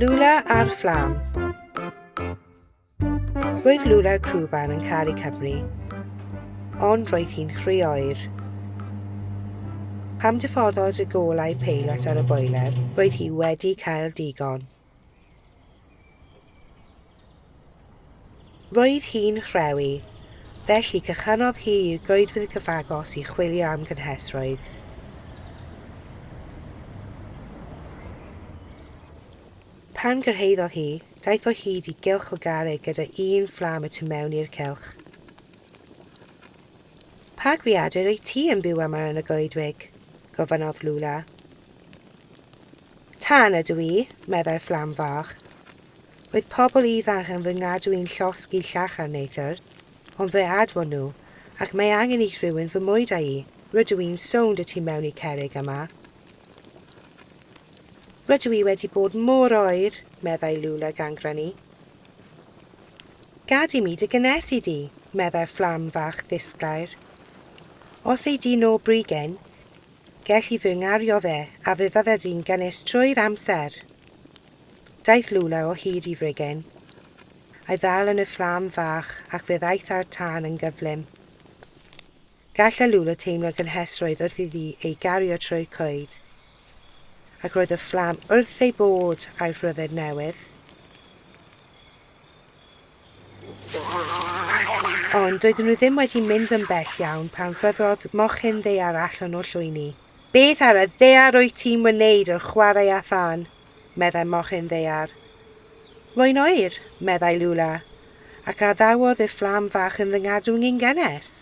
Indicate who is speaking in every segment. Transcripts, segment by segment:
Speaker 1: Lula a'r Fflam. Roedd Lula'r crwban yn caru Cymru, ond roedd hi'n chri oer. Pam diffoddodd y golau peilot ar y boiler, roedd hi wedi cael digon. Roedd hi'n rhewi, felly cychynnodd hi i'r goedwig cyfagos i chwilio am gynhesrwydd. Pan gyrhaeddodd hi, daeth o hyd i gylch o garreg gyda un fflam y tu mewn i'r cylch. Pa gwiadur wyt ti yn byw yma yn y goedwig? Gofynnodd Lula. Tan ydw i, meddai'r fflam fach. Roedd pobl ifanc yn fy ngadw i'n llosgi llachar neithiwr, ond fe adwon nhw, ac mae angen i rhywun fy mwyd â i. Rydw i'n sownd y tu mewn i'r cerrig yma. Rydw i wedi bod mor oer, meddai Lula gan grynu. Gad i mi dy gynesu di, meddai'r fflam fach ddisglair. Os ei di o brigen, gelli fy ngario fe a fe fydda di'n gynnes trwy'r amser. Daeth Lula o hyd i frigen. A'i ddal yn y fflam fach ac fe ddaeth ar tân yn gyflym. Galla Lula teimlo gynhesrwydd wrth iddi ei gario trwy'r coed, ac roedd y fflam wrth ei bod a'i rhyddid newydd. Ond doedden nhw ddim wedi mynd yn bell iawn pan rhyddrodd mochyn ddaear allan o'r llwyni. Beth ar y ddaear wyt ti'n wneud o'r chwarae a thân, meddai mochyn ddaear. Roi'n oer, meddai Lula, ac addawodd y fflam fach yn ddygadw'n un gynnes.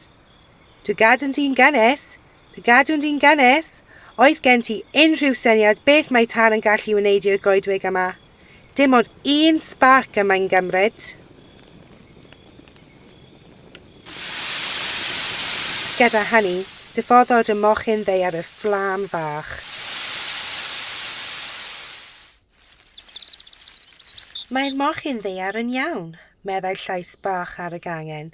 Speaker 1: Dwi gadw'n di'n gynnes, dwi gadw'n di'n gynnes. Oes gen ti unrhyw syniad beth mae tan yn gallu wneud i'r goedwig yma? Dim ond un sbarc yma'n gymryd. Gyda hynny, diffoddod y mochyn ddaear y fflam fach. Mae'r mochyn ddaear yn iawn, meddai llais bach ar y gangen.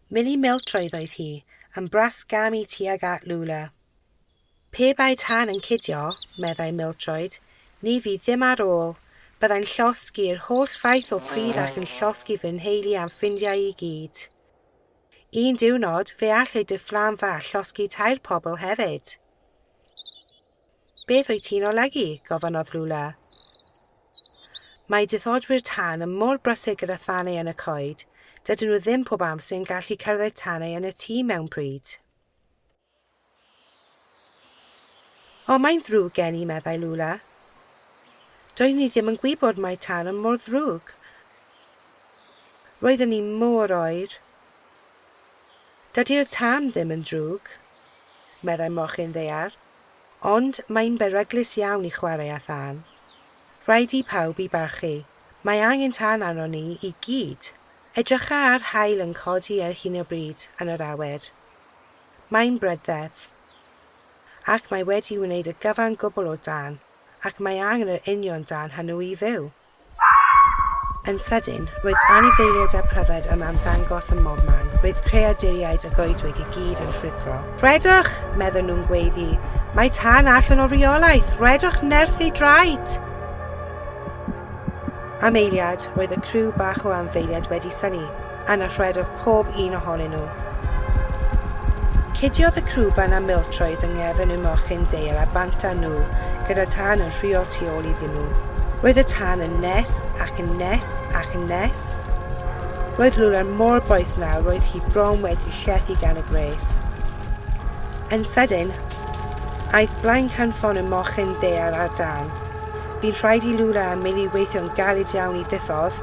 Speaker 1: Mili miltroedd oedd hi, yn brasgamu tuag at Lula. Pe bai tan yn cydio, meddai miltroed, ni fi ddim ar ôl. Byddai'n llosgi'r holl faith o pryd ac yn llosgi fy nheulu am ffrindiau i gyd. Un diwrnod, fe allai dy fflam fach llosgi tair pobl hefyd. Beth wyt ti'n olygu? Gofynnodd Lula. Mae dithodwyr tan yn mor brysur gyda thanau yn y coed, dydyn nhw ddim pob amser yn gallu cyrraedd tanau yn y tŷ mewn pryd. O, mae'n ddrwg gen i, meddai Lula. Doeddwn i ddim yn gwybod mae tan yn mor ddrwg. Roedden ni mor oer. Dydy'r tan ddim yn drwg, meddai mochyn ddaear, ond mae'n beryglus iawn i chwarae a thân. Rhaid i pawb i barchu. Mae angen tan arnon ni i gyd. Edrycha ar haul yn codi ar hyn o bryd yn yr awyr. Mae'n bryddedd, ac mae wedi wneud y gyfan gwbl o dan, ac mae angen yr union dan hwnnw i fyw. Yn sydyn, roedd anifeiliaid a pryfed yma'n ddangos y mobman. Roedd creaduriaid y goedwig i gyd yn rhyddro. Rhedwch, meddyn nhw'n gweiddi. Mae tan allan o reolaeth. Rhedwch nerth ei draed. Am eiliad, roedd y criw bach o anfeiliaid wedi synnu, a na rhedodd pob un ohonyn nhw. Cudiodd y crwban a miltroedd yng nghefn y mochyn ddaear a banta nhw, gyda tan yn rhuo tu ôl iddyn nhw. Roedd y tan yn nes ac yn nes ac yn nes. Roedd Lula mor boeth nawr, roedd hi bron wedi llethu gan y gres. Yn sydyn, aeth blaen canffon y mochyn ddaear ar dan. Bu'n rhaid i Lula a Mili weithio'n galed iawn i ddiffodd,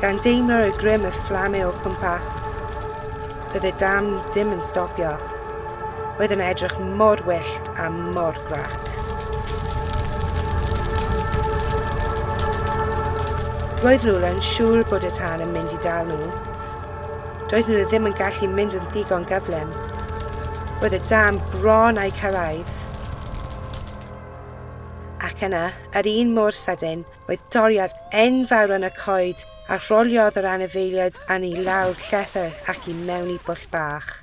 Speaker 1: gan deimlo y grym y fflamau o cwmpas. Roedd y dam ddim yn stopio. Roedd yn edrych mor wyllt a mor grac. Roedd Lula yn siŵr bod y tan yn mynd i dal nhw. Doedden nhw ddim yn gallu mynd yn ddigon gyflym. Roedd y dam bron a'u cyrraedd. Ac yna, yr un mor sydyn, roedd doriad enfawr yn y coed a rholiodd yr anifeiliaid yn ei lawr llethyr ac i mewn i bwll bach.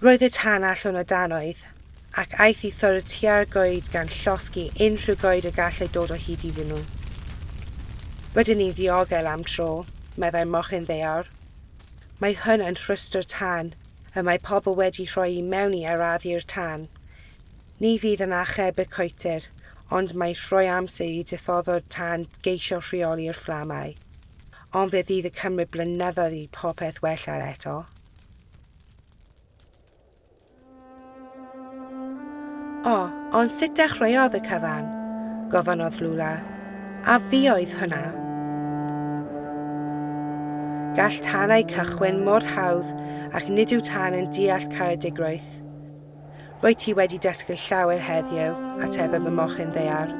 Speaker 1: Roedd y tan allan o danoedd, ac aeth i ffwrdd tua'r goed gan llosgi unrhyw goed y gallai dod o hyd iddyn nhw. Rydyn ni ddiogel am tro, meddai'r mochyn ddaear. Mae hwn yn rhwystr tan, y mae pobl wedi rhoi i mewn i araddu'r tan. Ni fydd yn achub y coetir, ond mae rhoi amser i diffoddwr tan geisio rheoli'r fflamau. Ond fe fydd y cymryd blynyddoedd i popeth wella'r eto. Ond sut dechreuodd y cyfan? Gofynnodd Lula. A fi oedd hwnna. Gall tanau cychwyn mor hawdd ac nid yw tan yn deall caredigrwydd. Rwy ti wedi dysgu llawer heddiw, atebodd y mochyn ddaear.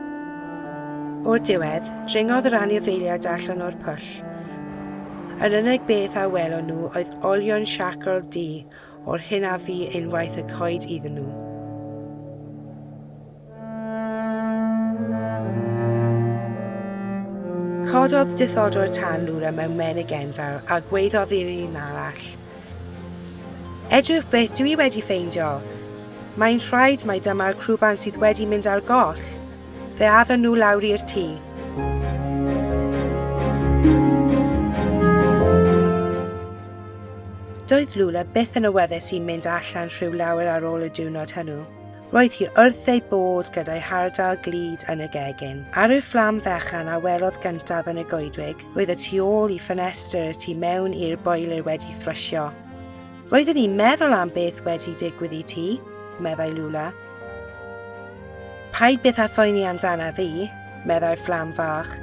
Speaker 1: O'r diwedd, dringodd yr anifeiliaid allan o'r pwll. Yr unig beth a welon nhw oedd olion siacrol du o'r hyn a fu unwaith y coed iddyn nhw. Cododd dithodwr tan Lula mewn menig enfawr a gweiddodd i'r un arall. Edrych beth dwi wedi ffeindio. Mae'n rhaid mai dyma'r crwban sydd wedi mynd ar goll. Fe addon nhw lawr i'r tŷ. Doedd Lula byth yn awyddus i mynd allan rhyw lawer ar ôl y diwrnod hwnnw. Roedd hi wrth ei bod gyda'i hardal glud yn y gegin. Ar y fflam fechan a welodd gyntaf yn y goedwig, roedd y tu ôl i ffenestr y tu mewn i'r boiler wedi thrysio. Roedden ni'n meddwl am beth wedi digwydd i ti, meddai Lula. Paid byth a phoeni amdana fi, meddai'r fflam fach.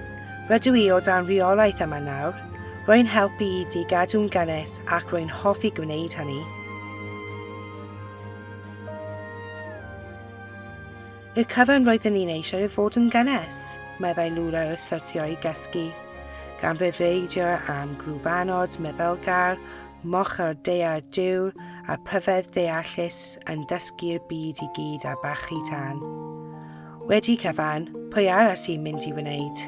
Speaker 1: Rydw i o dan reolaeth yma nawr. Rwy'n helpu i di gadw'n gynnes ac rwy'n hoffi gwneud hynny. Y cyfan roedden ni'n eisiau ei fod yn gynnes, meddai Lula wrth syrthio i gysgu, gan ryfeidio am grwbanod meddylgar, mochor deiar dŵr a pryfedd deallus yn dysgu'r byd i gyd a barchu tan. Wedi cyfan, pwy arall sy'n mynd i wneud?